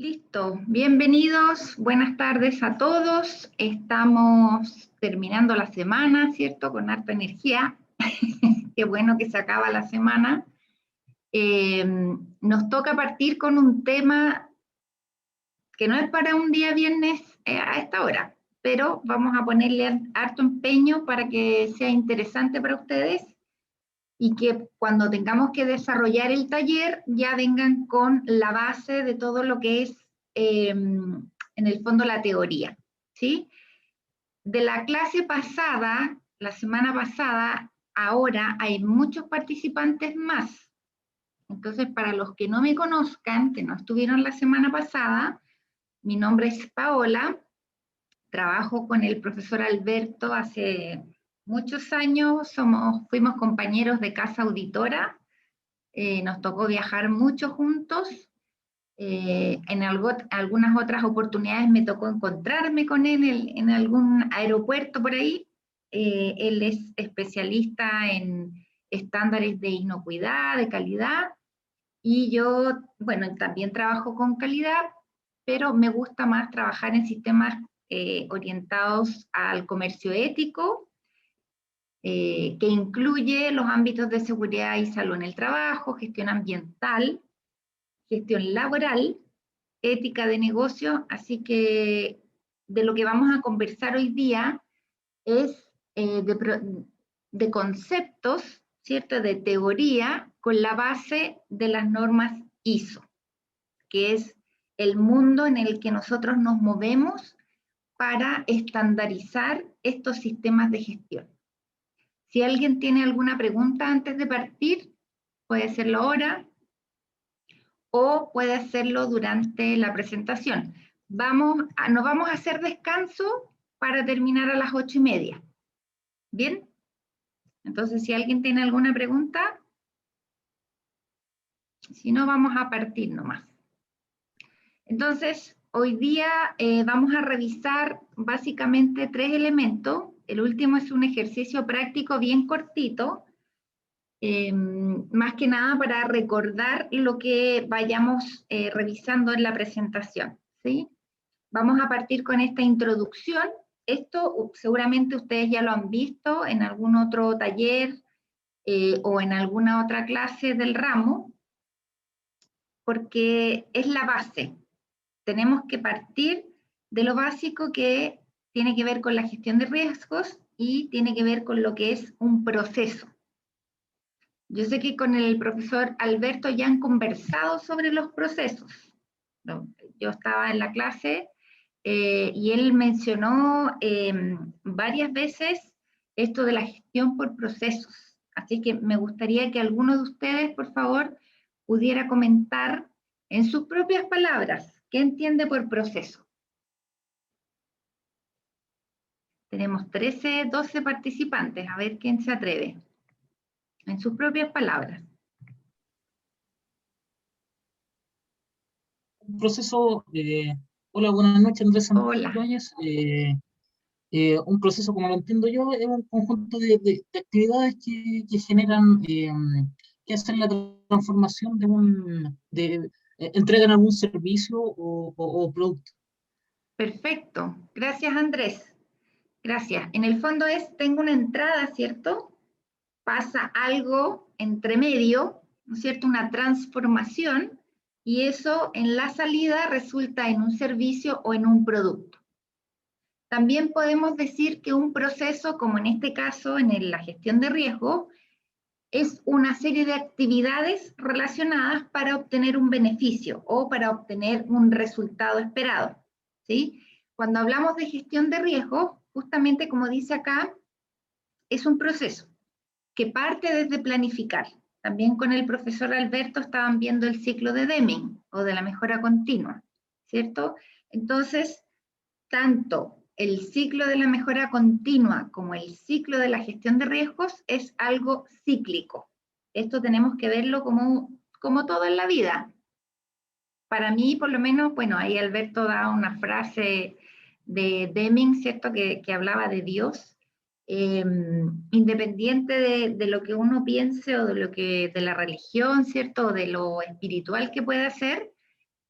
Listo, bienvenidos, buenas tardes a todos. Estamos terminando la semana, ¿cierto? Con harta energía. Qué bueno que se acaba la semana. Nos toca partir con un tema que no es para un día viernes a esta hora, pero vamos a ponerle harto empeño para que sea interesante para ustedes y que cuando tengamos que desarrollar el taller ya vengan con la base de todo lo que es en el fondo la teoría, ¿sí? De la clase pasada, la semana pasada, ahora hay muchos participantes más. Entonces, para los que no me conozcan, que no estuvieron la semana pasada, mi nombre es Paola, trabajo con el profesor Alberto hace muchos años, fuimos compañeros de casa auditora, nos tocó viajar mucho juntos, algunas otras oportunidades me tocó encontrarme con él en algún aeropuerto por ahí. Él es especialista en estándares de inocuidad, de calidad, y yo, bueno, también trabajo con calidad, pero me gusta más trabajar en sistemas orientados al comercio ético, que incluye los ámbitos de seguridad y salud en el trabajo, gestión ambiental, gestión laboral, ética de negocio. Así que de lo que vamos a conversar hoy día es de conceptos, ¿cierto? De teoría con la base de las normas ISO, que es el mundo en el que nosotros nos movemos para estandarizar estos sistemas de gestión. Si alguien tiene alguna pregunta antes de partir, puede hacerlo ahora o puede hacerlo durante la presentación. Nos vamos a hacer descanso para terminar a las 8:30. ¿Bien? Entonces, si alguien tiene alguna pregunta, si no, vamos a partir nomás. Entonces, hoy día vamos a revisar básicamente 3 elementos. El último es un ejercicio práctico bien cortito, más que nada para recordar lo que vayamos revisando en la presentación, ¿sí? Vamos a partir con esta introducción. Esto seguramente ustedes ya lo han visto en algún otro taller o en alguna otra clase del ramo, porque es la base. Tenemos que partir de lo básico que tiene que ver con la gestión de riesgos y tiene que ver con lo que es un proceso. Yo sé que con el profesor Alberto ya han conversado sobre los procesos. Yo estaba en la clase y él mencionó varias veces esto de la gestión por procesos. Así que me gustaría que alguno de ustedes, por favor, pudiera comentar en sus propias palabras qué entiende por proceso. Tenemos 13, 12 participantes. A ver quién se atreve. En sus propias palabras. Un proceso, hola, buenas noches, Andrés Santiago Hola. Ibáñez. Un proceso, como lo entiendo yo, es un conjunto de actividades que generan, que hacen la transformación entregan algún servicio o producto. Perfecto. Gracias, Andrés. Gracias. En el fondo tengo una entrada, ¿cierto? Pasa algo entre medio, ¿no es cierto? Una transformación, y eso en la salida resulta en un servicio o en un producto. También podemos decir que un proceso, como en este caso en la gestión de riesgo, es una serie de actividades relacionadas para obtener un beneficio o para obtener un resultado esperado, ¿sí? Cuando hablamos de gestión de riesgo, justamente como dice acá, es un proceso que parte desde planificar. También con el profesor Alberto estaban viendo el ciclo de Deming o de la mejora continua, ¿cierto? Entonces, tanto el ciclo de la mejora continua como el ciclo de la gestión de riesgos es algo cíclico. Esto tenemos que verlo como todo en la vida. Para mí, por lo menos, bueno, ahí Alberto da una frase de Deming, ¿cierto?, que hablaba de Dios. Independiente de lo que uno piense o de la religión, ¿cierto?, o de lo espiritual que pueda ser,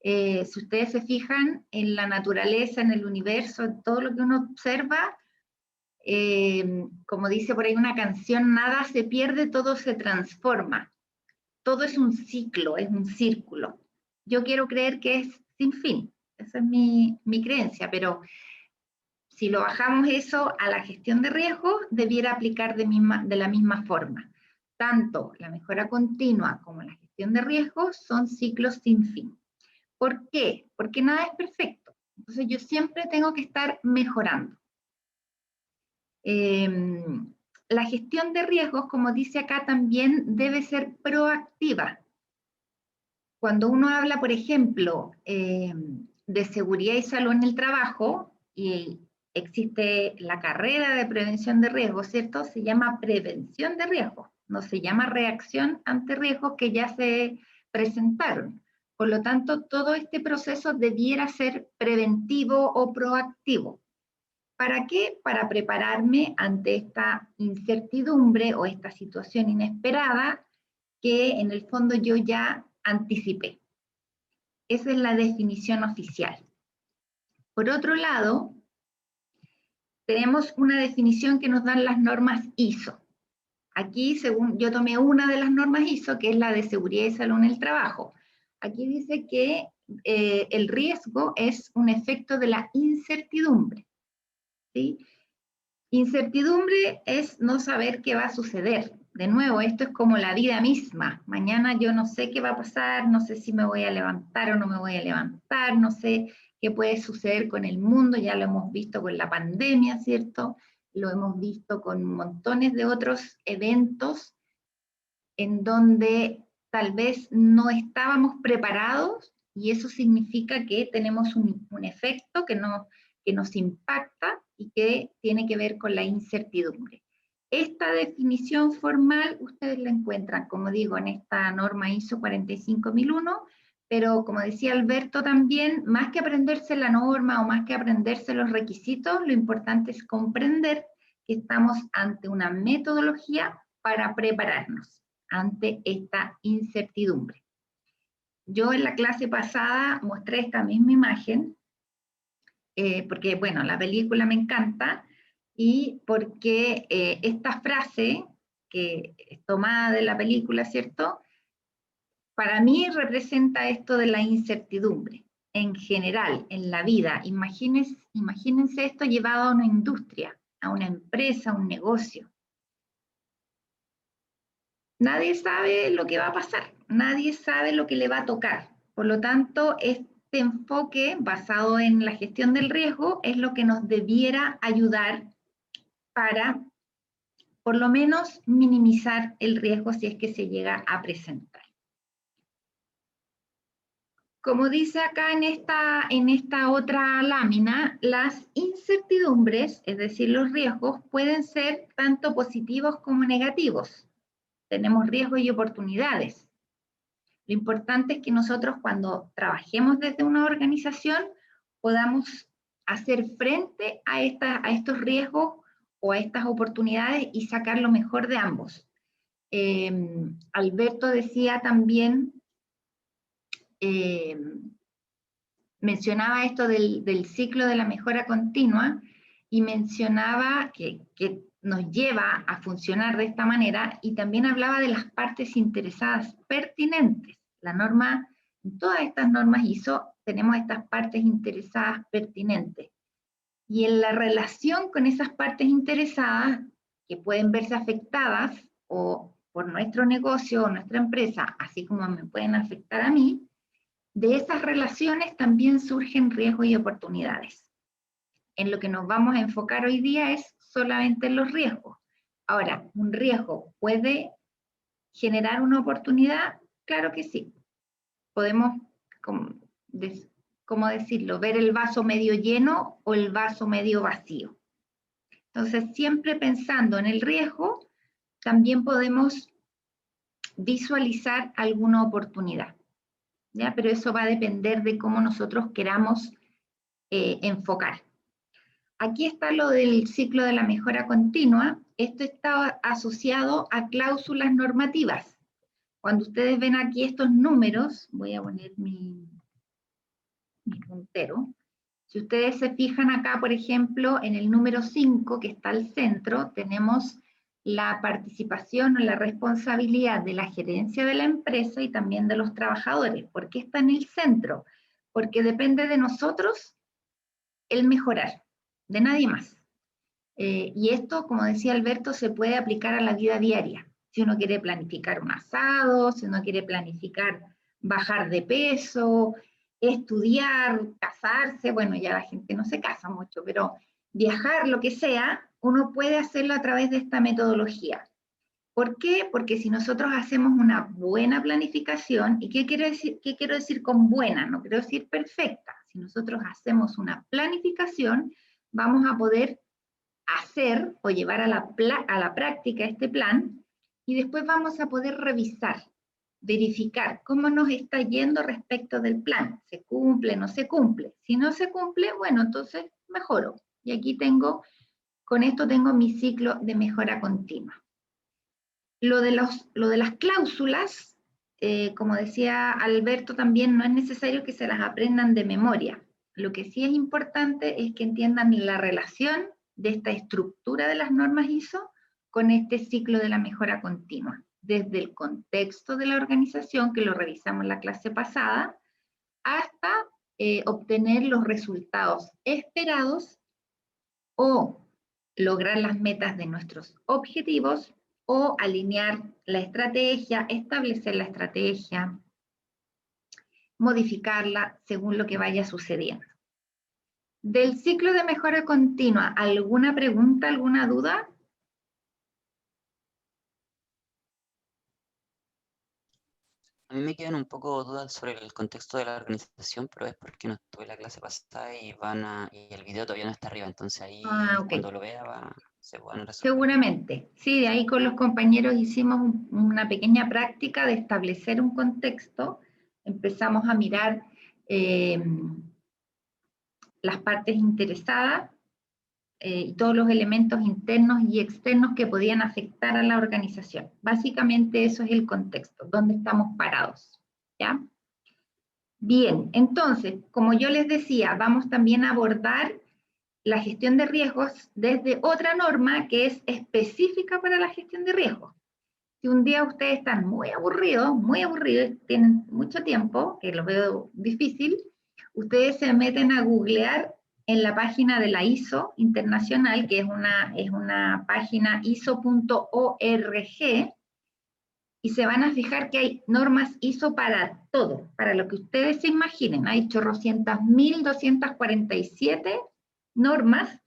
Si ustedes se fijan en la naturaleza, en el universo, en todo lo que uno observa, como dice por ahí una canción, nada se pierde, todo se transforma. Todo es un ciclo, es un círculo. Yo quiero creer que es sin fin, esa es mi creencia, pero si lo bajamos eso a la gestión de riesgos, debiera aplicar de la misma forma. Tanto la mejora continua como la gestión de riesgos son ciclos sin fin. ¿Por qué? Porque nada es perfecto. Entonces yo siempre tengo que estar mejorando. La gestión de riesgos, como dice acá, también debe ser proactiva. Cuando uno habla, por ejemplo, de seguridad y salud en el trabajo, y existe la carrera de prevención de riesgos, ¿cierto? Se llama prevención de riesgos, no se llama reacción ante riesgos que ya se presentaron. Por lo tanto, todo este proceso debiera ser preventivo o proactivo. ¿Para qué? Para prepararme ante esta incertidumbre o esta situación inesperada que en el fondo yo ya anticipé. Esa es la definición oficial. Por otro lado, tenemos una definición que nos dan las normas ISO. Aquí, según yo tomé una de las normas ISO, que es la de seguridad y salud en el trabajo. Aquí dice que el riesgo es un efecto de la incertidumbre, ¿sí? Incertidumbre es no saber qué va a suceder. De nuevo, esto es como la vida misma. Mañana yo no sé qué va a pasar, no sé si me voy a levantar o no me voy a levantar, no sé qué puede suceder con el mundo, ya lo hemos visto con la pandemia, ¿cierto? Lo hemos visto con montones de otros eventos en donde tal vez no estábamos preparados y eso significa que tenemos un efecto que nos impacta y que tiene que ver con la incertidumbre. Esta definición formal ustedes la encuentran, como digo, en esta norma ISO 45001, pero como decía Alberto también, más que aprenderse la norma o más que aprenderse los requisitos, lo importante es comprender que estamos ante una metodología para prepararnos ante esta incertidumbre. Yo en la clase pasada mostré esta misma imagen, porque, bueno, la película me encanta, y porque esta frase, que es tomada de la película, ¿cierto? Para mí representa esto de la incertidumbre, en general, en la vida. Imagínense esto llevado a una industria, a una empresa, a un negocio. Nadie sabe lo que va a pasar, nadie sabe lo que le va a tocar. Por lo tanto, este enfoque basado en la gestión del riesgo es lo que nos debiera ayudar para, por lo menos, minimizar el riesgo si es que se llega a presentar. Como dice acá en esta otra lámina, las incertidumbres, es decir, los riesgos, pueden ser tanto positivos como negativos. Tenemos riesgos y oportunidades. Lo importante es que nosotros cuando trabajemos desde una organización podamos hacer frente a estos riesgos o a estas oportunidades y sacar lo mejor de ambos. Alberto decía también, mencionaba esto del ciclo de la mejora continua y mencionaba que nos lleva a funcionar de esta manera y también hablaba de las partes interesadas pertinentes. La norma, en todas estas normas ISO tenemos estas partes interesadas pertinentes. Y en la relación con esas partes interesadas, que pueden verse afectadas o por nuestro negocio o nuestra empresa, así como me pueden afectar a mí, de esas relaciones también surgen riesgos y oportunidades. En lo que nos vamos a enfocar hoy día es solamente en los riesgos. Ahora, ¿un riesgo puede generar una oportunidad? Claro que sí. Podemos, ¿cómo decirlo? Ver el vaso medio lleno o el vaso medio vacío. Entonces, siempre pensando en el riesgo, también podemos visualizar alguna oportunidad, ¿ya? Pero eso va a depender de cómo nosotros queramos enfocar. Aquí está lo del ciclo de la mejora continua. Esto está asociado a cláusulas normativas. Cuando ustedes ven aquí estos números, voy a poner mi mi puntero. Si ustedes se fijan acá, por ejemplo, en el número 5, que está al centro, tenemos la participación o la responsabilidad de la gerencia de la empresa y también de los trabajadores. ¿Por qué está en el centro? Porque depende de nosotros el mejorar, de nadie más. Y esto, como decía Alberto, se puede aplicar a la vida diaria. Si uno quiere planificar un asado, si uno quiere planificar bajar de peso, estudiar, casarse, bueno, ya la gente no se casa mucho, pero viajar, lo que sea, uno puede hacerlo a través de esta metodología. ¿Por qué? Porque si nosotros hacemos una buena planificación, ¿y qué quiero decir con buena? No quiero decir perfecta. Si nosotros hacemos una planificación, vamos a poder hacer o llevar a la práctica este plan, y después vamos a poder revisar, verificar cómo nos está yendo respecto del plan. ¿Se cumple, no se cumple? Si no se cumple, bueno, entonces mejoro. Y aquí con esto tengo mi ciclo de mejora continua. Lo de las cláusulas, como decía Alberto también, no es necesario que se las aprendan de memoria. Lo que sí es importante es que entiendan la relación de esta estructura de las normas ISO con este ciclo de la mejora continua, desde el contexto de la organización, que lo revisamos en la clase pasada, hasta obtener los resultados esperados o lograr las metas de nuestros objetivos, o alinear la estrategia, establecer la estrategia, modificarla según lo que vaya sucediendo. Del ciclo de mejora continua, ¿alguna pregunta, alguna duda? A mí me quedan un poco dudas sobre el contexto de la organización, pero es porque no estuve en la clase pasada y y el video todavía no está arriba, entonces ahí Ok. cuando lo vea se van a resolver. Seguramente, sí, de ahí con los compañeros hicimos una pequeña práctica de establecer un contexto, empezamos a mirar las partes interesadas, y todos los elementos internos y externos que podían afectar a la organización. Básicamente eso es el contexto, donde estamos parados, ¿ya? Bien, entonces, como yo les decía, vamos también a abordar la gestión de riesgos desde otra norma que es específica para la gestión de riesgos. Si un día ustedes están muy aburridos, tienen mucho tiempo, que lo veo difícil, ustedes se meten a googlear en la página de la ISO internacional, que es una página iso.org, y se van a fijar que hay normas ISO para todo, para lo que ustedes se imaginen. Hay 800.247 normas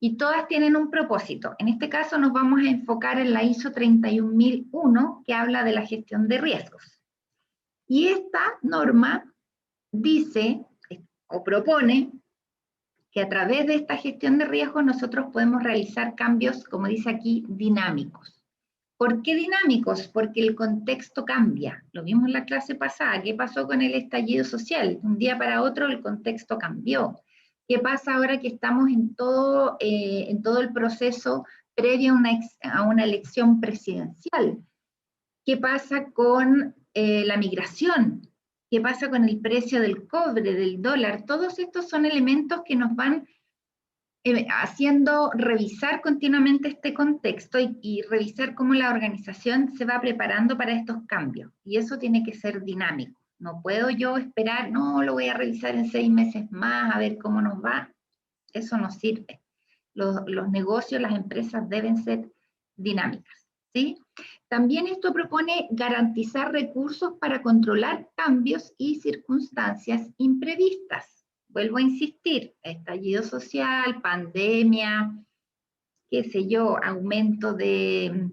y todas tienen un propósito. En este caso nos vamos a enfocar en la ISO 31001, que habla de la gestión de riesgos. Y esta norma dice o propone que a través de esta gestión de riesgos nosotros podemos realizar cambios, como dice aquí, dinámicos. ¿Por qué dinámicos? Porque el contexto cambia. Lo vimos en la clase pasada. ¿Qué pasó con el estallido social? De un día para otro el contexto cambió. ¿Qué pasa ahora que estamos en todo el proceso previo a una elección presidencial? ¿Qué pasa con la migración? ¿Qué pasa con el precio del cobre, del dólar? Todos estos son elementos que nos van haciendo revisar continuamente este contexto y revisar cómo la organización se va preparando para estos cambios. Y eso tiene que ser dinámico. No puedo yo esperar, no, lo voy a revisar en 6 meses más, a ver cómo nos va. Eso no sirve. Los negocios, las empresas deben ser dinámicas, ¿sí? También esto propone garantizar recursos para controlar cambios y circunstancias imprevistas. Vuelvo a insistir, estallido social, pandemia, qué sé yo, aumento de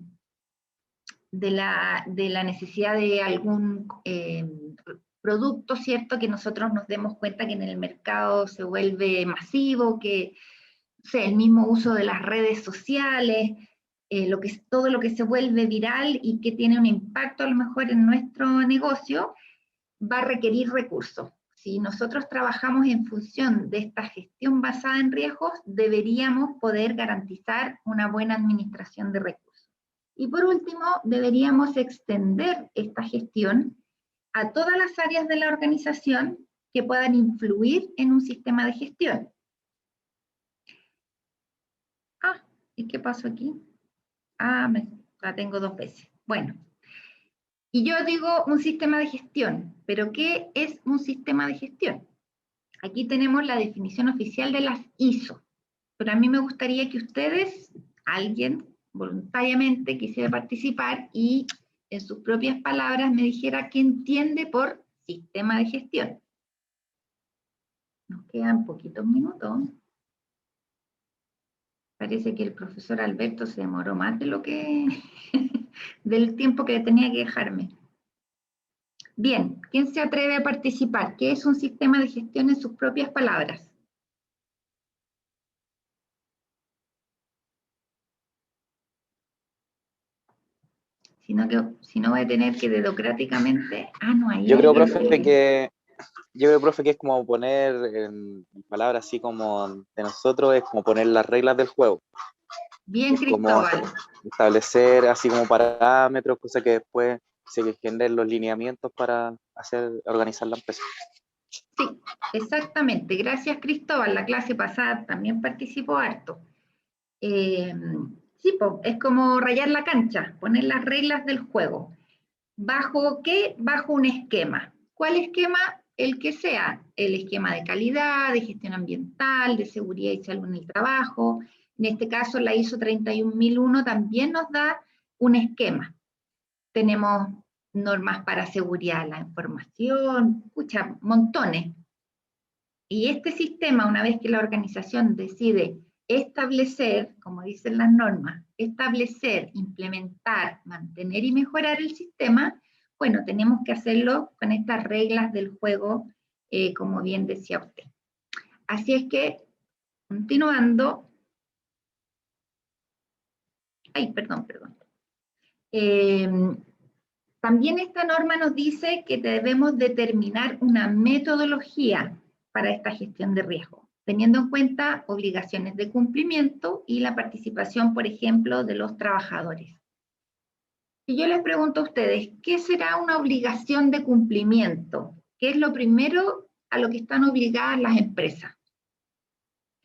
la necesidad de algún producto, ¿cierto? Que nosotros nos demos cuenta que en el mercado se vuelve masivo, que o sea, el mismo uso de las redes sociales, todo lo que se vuelve viral y que tiene un impacto a lo mejor en nuestro negocio, va a requerir recursos. Si nosotros trabajamos en función de esta gestión basada en riesgos, deberíamos poder garantizar una buena administración de recursos. Y por último, deberíamos extender esta gestión a todas las áreas de la organización que puedan influir en un sistema de gestión. Ah, ¿y qué pasó aquí? Ah, la tengo 2 veces. Bueno, y yo digo un sistema de gestión, pero ¿qué es un sistema de gestión? Aquí tenemos la definición oficial de las ISO, pero a mí me gustaría que ustedes, alguien voluntariamente quisiera participar y en sus propias palabras me dijera qué entiende por sistema de gestión. Nos quedan poquitos minutos. Parece que el profesor Alberto se demoró más de lo que del tiempo que tenía que dejarme. Bien, ¿quién se atreve a participar? ¿Qué es un sistema de gestión en sus propias palabras? Si no voy a tener que dedocráticamente... Ah, no, ahí Yo creo, hay... profe, que es como poner, en palabras así como de nosotros, es como poner las reglas del juego. Bien, Es como Cristóbal. establecer así como parámetros, cosas que después se generen los lineamientos para organizar la empresa. Sí, exactamente. Gracias, Cristóbal. La clase pasada también participó harto. Sí, es como rayar la cancha, poner las reglas del juego. ¿Bajo qué? Bajo un esquema. ¿Cuál esquema? El que sea. El esquema de calidad, de gestión ambiental, de seguridad y salud en el trabajo. En este caso, la ISO 31001 también nos da un esquema. Tenemos normas para seguridad de la información, escucha, montones. Y este sistema, una vez que la organización decide establecer, como dicen las normas, establecer, implementar, mantener y mejorar el sistema, bueno, tenemos que hacerlo con estas reglas del juego, como bien decía usted. Así es que, continuando, perdón. También esta norma nos dice que debemos determinar una metodología para esta gestión de riesgo, teniendo en cuenta obligaciones de cumplimiento y la participación, por ejemplo, de los trabajadores. Si yo les pregunto a ustedes, ¿qué será una obligación de cumplimiento? ¿Qué es lo primero a lo que están obligadas las empresas?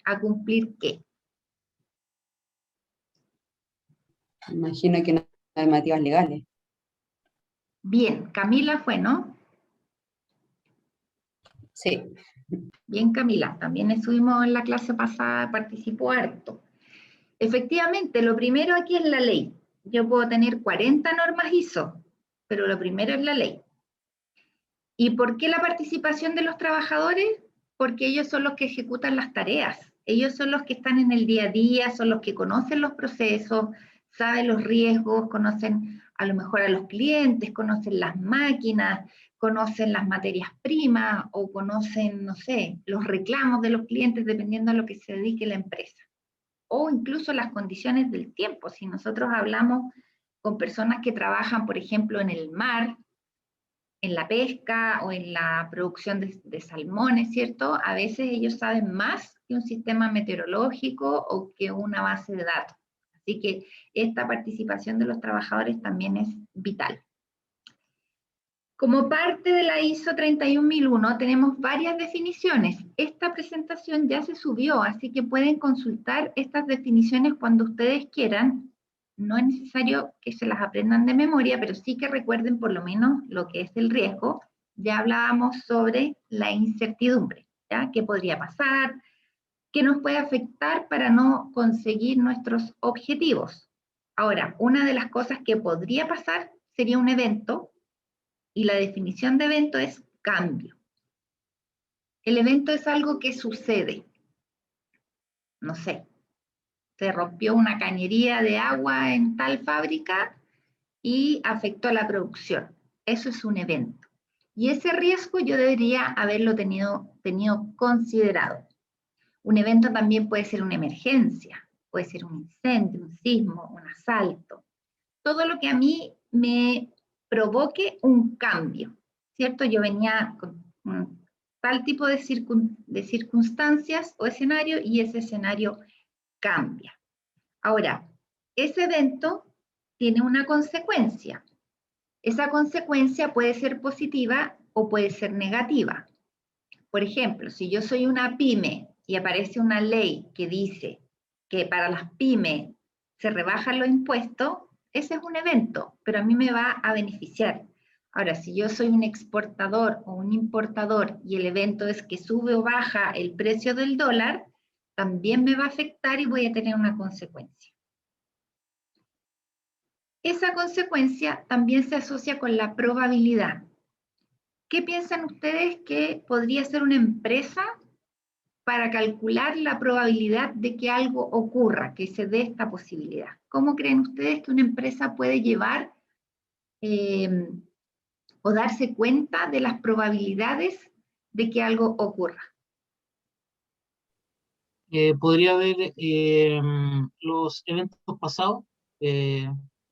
¿A cumplir qué? Imagino que normativas legales. Bien, Camila fue, ¿no? Sí. Bien, Camila, también estuvimos en la clase pasada, participó harto. Efectivamente, lo primero aquí es la ley. Yo puedo tener 40 normas ISO, pero lo primero es la ley. ¿Y por qué la participación de los trabajadores? Porque ellos son los que ejecutan las tareas. Ellos son los que están en el día a día, son los que conocen los procesos, saben los riesgos, conocen a lo mejor a los clientes, conocen las máquinas, conocen las materias primas o conocen, no sé, los reclamos de los clientes dependiendo a lo que se dedique la empresa. O incluso las condiciones del tiempo. Si nosotros hablamos con personas que trabajan, por ejemplo, en el mar, en la pesca o en la producción de salmones, ¿cierto? A veces ellos saben más que un sistema meteorológico o que una base de datos. Así que esta participación de los trabajadores también es vital. Como parte de la ISO 31001 tenemos varias definiciones. Esta presentación ya se subió, así que pueden consultar estas definiciones cuando ustedes quieran. No es necesario que se las aprendan de memoria, pero sí que recuerden por lo menos lo que es el riesgo. Ya hablábamos sobre la incertidumbre, ¿ya? ¿Qué podría pasar? ¿Qué nos puede afectar para no conseguir nuestros objetivos? Ahora, una de las cosas que podría pasar sería un evento, y la definición de evento es cambio. El evento es algo que sucede. No sé, se rompió una cañería de agua en tal fábrica y afectó a la producción. Eso es un evento. Y ese riesgo yo debería haberlo tenido considerado. Un evento también puede ser una emergencia, puede ser un incendio, un sismo, un asalto. Todo lo que a mí me provoque un cambio, ¿cierto? Yo venía con tal tipo de circunstancias o escenario y ese escenario cambia. Ahora, ese evento tiene una consecuencia. Esa consecuencia puede ser positiva o puede ser negativa. por ejemplo, si yo soy una pyme y aparece una ley que dice que para las pymes se rebajan los impuestos, ese es un evento, pero a mí me va a beneficiar. Ahora, si yo soy un exportador o un importador y el evento es que sube o baja el precio del dólar, también me va a afectar y voy a tener una consecuencia. Esa consecuencia también se asocia con la probabilidad. ¿Qué piensan ustedes que podría ser una empresa para calcular la probabilidad de que algo ocurra, que se dé esta posibilidad? ¿Cómo creen ustedes que una empresa puede llevar o darse cuenta de las probabilidades de que algo ocurra? Podría ver los eventos pasados y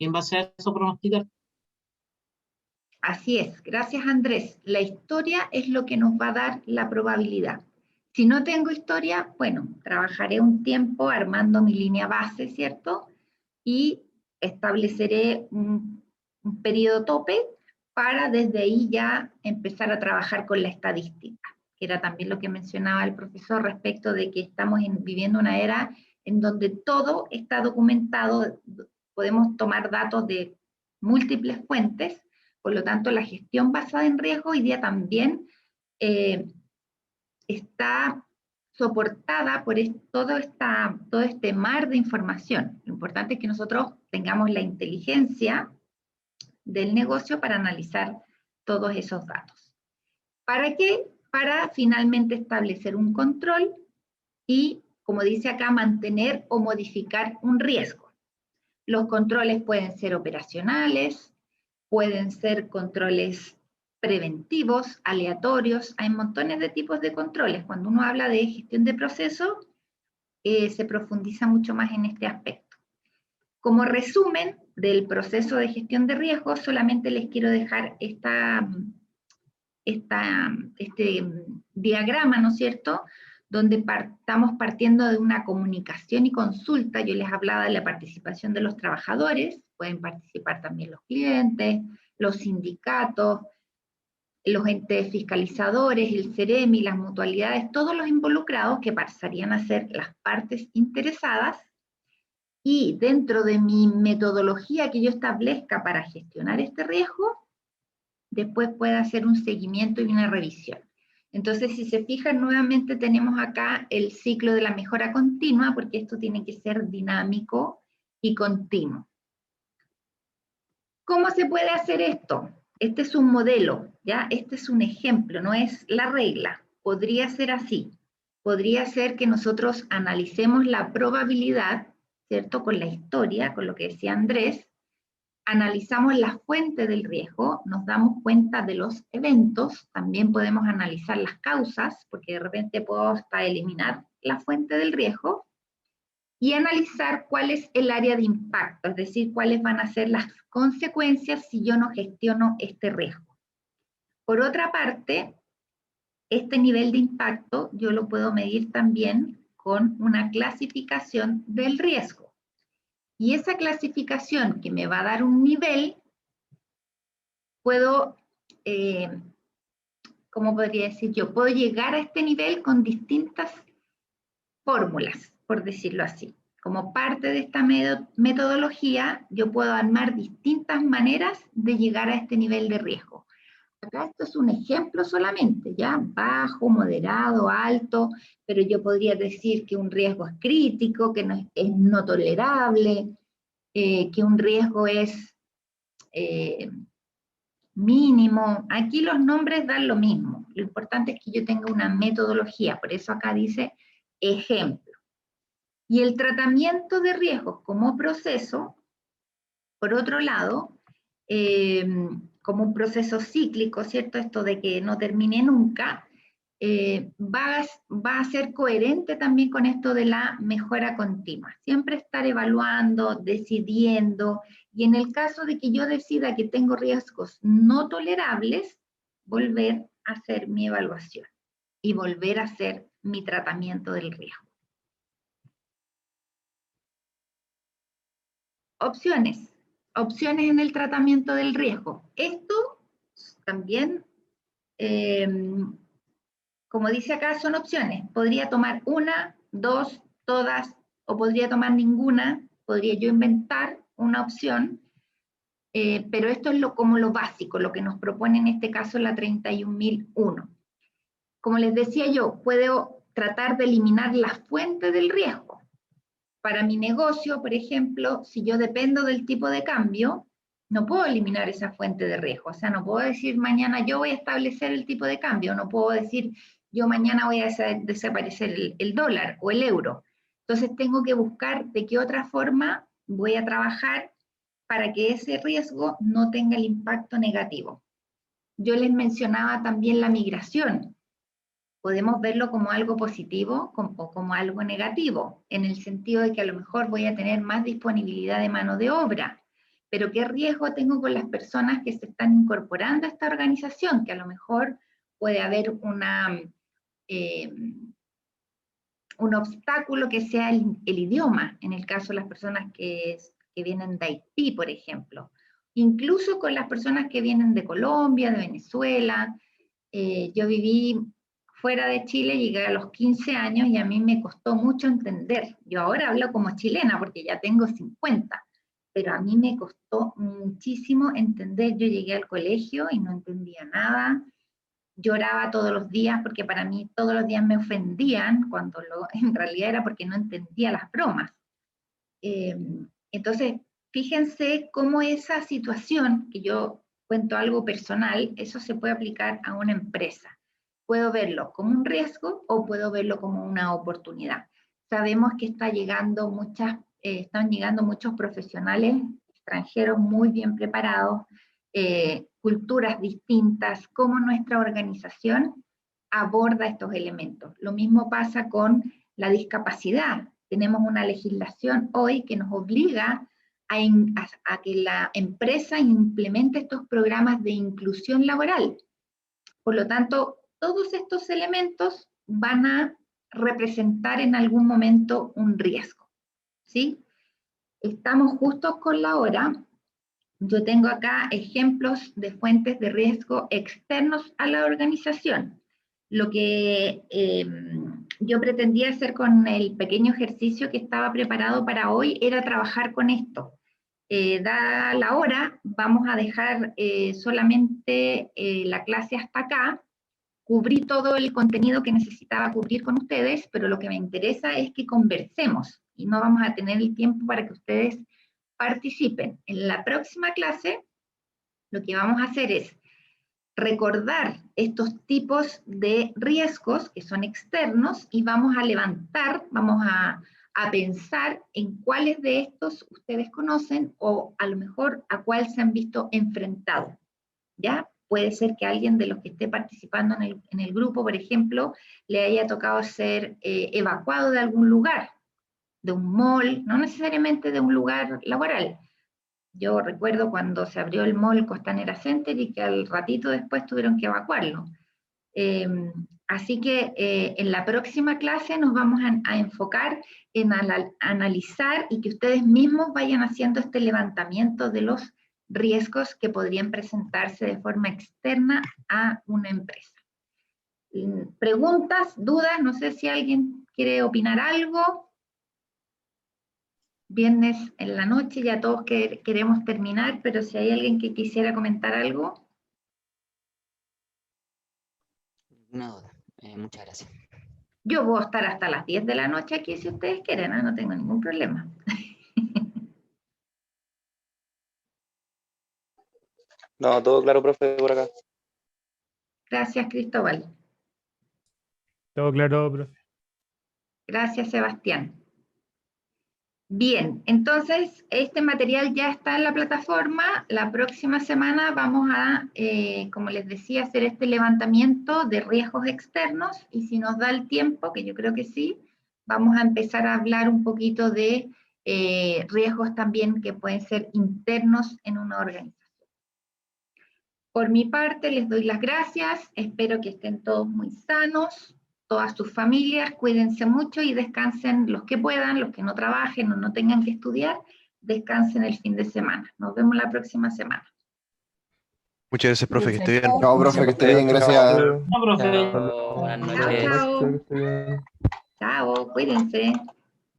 en base a eso pronosticar. Así es, gracias Andrés. La historia es lo que nos va a dar la probabilidad. Si no tengo historia, bueno, trabajaré un tiempo armando mi línea base, ¿cierto? Y estableceré un periodo tope para desde ahí ya empezar a trabajar con la estadística, que era también lo que mencionaba el profesor respecto de que estamos viviendo una era en donde todo está documentado, podemos tomar datos de múltiples fuentes, por lo tanto la gestión basada en riesgo hoy día también está soportada por todo este mar de información. Lo importante es que nosotros tengamos la inteligencia del negocio para analizar todos esos datos. ¿Para qué? Para finalmente establecer un control y, como dice acá, mantener o modificar un riesgo. Los controles pueden ser operacionales, pueden ser controles preventivos, aleatorios, hay montones de tipos de controles. Cuando uno habla de gestión de procesos, se profundiza mucho más en este aspecto. Como resumen del proceso de gestión de riesgos, solamente les quiero dejar este diagrama, ¿no es cierto?, donde estamos partiendo de una comunicación y consulta. Yo les hablaba de la participación de los trabajadores, pueden participar también los clientes, los sindicatos, los entes fiscalizadores, el CEREMI, las mutualidades, todos los involucrados que pasarían a ser las partes interesadas, y dentro de mi metodología que yo establezca para gestionar este riesgo, después pueda hacer un seguimiento y una revisión. Entonces, si se fijan, nuevamente tenemos acá el ciclo de la mejora continua, porque esto tiene que ser dinámico y continuo. ¿Cómo se puede hacer esto? Este es un modelo, ¿ya? Este es un ejemplo, no es la regla. Podría ser así. Podría ser que nosotros analicemos la probabilidad, ¿cierto? Con la historia, con lo que decía Andrés, analizamos la fuente del riesgo, nos damos cuenta de los eventos, también podemos analizar las causas, porque de repente puedo hasta eliminar la fuente del riesgo, y analizar cuál es el área de impacto, es decir, cuáles van a ser las consecuencias si yo no gestiono este riesgo. Por otra parte, este nivel de impacto yo lo puedo medir también con una clasificación del riesgo. Y esa clasificación que me va a dar un nivel, puedo, ¿cómo podría decir yo? Puedo llegar a este nivel con distintas fórmulas, por decirlo así. Como parte de esta metodología, yo puedo armar distintas maneras de llegar a este nivel de riesgo. Acá esto es un ejemplo solamente, ¿ya? Bajo, moderado, alto, pero yo podría decir que un riesgo es crítico, que es no tolerable, que un riesgo es mínimo. Aquí los nombres dan lo mismo. Lo importante es que yo tenga una metodología, por eso acá dice ejemplo. Y el tratamiento de riesgos como proceso, por otro lado, como un proceso cíclico, ¿cierto? Esto de que no termine nunca, va a ser coherente también con esto de la mejora continua. Siempre estar evaluando, decidiendo, y en el caso de que yo decida que tengo riesgos no tolerables, volver a hacer mi evaluación y volver a hacer mi tratamiento del riesgo. Opciones en el tratamiento del riesgo. Esto también como dice acá, son opciones. Podría tomar una, dos, todas, o podría tomar ninguna. Podría yo inventar una opción, pero esto es como lo básico, lo que nos propone en este caso la 31.001. Como les decía yo, puedo tratar de eliminar la fuente del riesgo. Para mi negocio, por ejemplo, si yo dependo del tipo de cambio, no puedo eliminar esa fuente de riesgo. O sea, no puedo decir mañana yo voy a establecer el tipo de cambio, no puedo decir yo mañana voy a desaparecer el dólar o el euro. Entonces tengo que buscar de qué otra forma voy a trabajar para que ese riesgo no tenga el impacto negativo. Yo les mencionaba también la migración. Podemos verlo como algo positivo o como algo negativo, en el sentido de que a lo mejor voy a tener más disponibilidad de mano de obra, pero ¿qué riesgo tengo con las personas que se están incorporando a esta organización? Que a lo mejor puede haber un obstáculo que sea el idioma, en el caso de las personas que vienen de Haití, por ejemplo. Incluso con las personas que vienen de Colombia, de Venezuela. Yo viví fuera de Chile, llegué a los 15 años y a mí me costó mucho entender. Yo ahora hablo como chilena porque ya tengo 50, pero a mí me costó muchísimo entender. Yo llegué al colegio y no entendía nada, lloraba todos los días porque para mí todos los días me ofendían, cuando en realidad era porque no entendía las bromas. Entonces, fíjense cómo esa situación, que yo cuento algo personal, eso se puede aplicar a una empresa. Puedo verlo como un riesgo o puedo verlo como una oportunidad. Sabemos que están llegando muchos profesionales extranjeros muy bien preparados, culturas distintas, cómo nuestra organización aborda estos elementos. Lo mismo pasa con la discapacidad. Tenemos una legislación hoy que nos obliga a que la empresa implemente estos programas de inclusión laboral. Por lo tanto, todos estos elementos van a representar en algún momento un riesgo, ¿sí? Estamos justos con la hora. Yo tengo acá ejemplos de fuentes de riesgo externos a la organización. Lo que yo pretendía hacer con el pequeño ejercicio que estaba preparado para hoy era trabajar con esto. Dada la hora, vamos a dejar solamente la clase hasta acá. Cubrí todo el contenido que necesitaba cubrir con ustedes, pero lo que me interesa es que conversemos y no vamos a tener el tiempo para que ustedes participen. En la próxima clase, lo que vamos a hacer es recordar estos tipos de riesgos que son externos y vamos a levantar, vamos a pensar en cuáles de estos ustedes conocen o a lo mejor a cuál se han visto enfrentados, ¿ya? Puede ser que alguien de los que esté participando en el grupo, por ejemplo, le haya tocado ser evacuado de algún lugar, de un mall, no necesariamente de un lugar laboral. Yo recuerdo cuando se abrió el mall Costanera Center y que al ratito después tuvieron que evacuarlo. Así que en la próxima clase nos vamos a enfocar en analizar y que ustedes mismos vayan haciendo este levantamiento de los riesgos que podrían presentarse de forma externa a una empresa. ¿Preguntas, dudas? No sé si alguien quiere opinar algo. Viernes en la noche, ya todos queremos terminar, pero si hay alguien que quisiera comentar algo. Ninguna duda. Muchas gracias. Yo puedo estar hasta las 10 de la noche aquí si ustedes quieren, ¿eh? No tengo ningún problema. No, todo claro, profe, por acá. Gracias, Cristóbal. Todo claro, profe. Gracias, Sebastián. Bien, entonces este material ya está en la plataforma. La próxima semana vamos a, como les decía, hacer este levantamiento de riesgos externos y si nos da el tiempo, que yo creo que sí, vamos a empezar a hablar un poquito de riesgos también que pueden ser internos en una organización. Por mi parte, les doy las gracias. Espero que estén todos muy sanos. Todas sus familias, cuídense mucho y descansen los que puedan, los que no trabajen o no tengan que estudiar, descansen el fin de semana. Nos vemos la próxima semana. Muchas gracias, profe, que esté bien. Chao, profe, que esté bien, gracias. No, profe. Chao, buenas Chao, noches. chao. Chao, cuídense.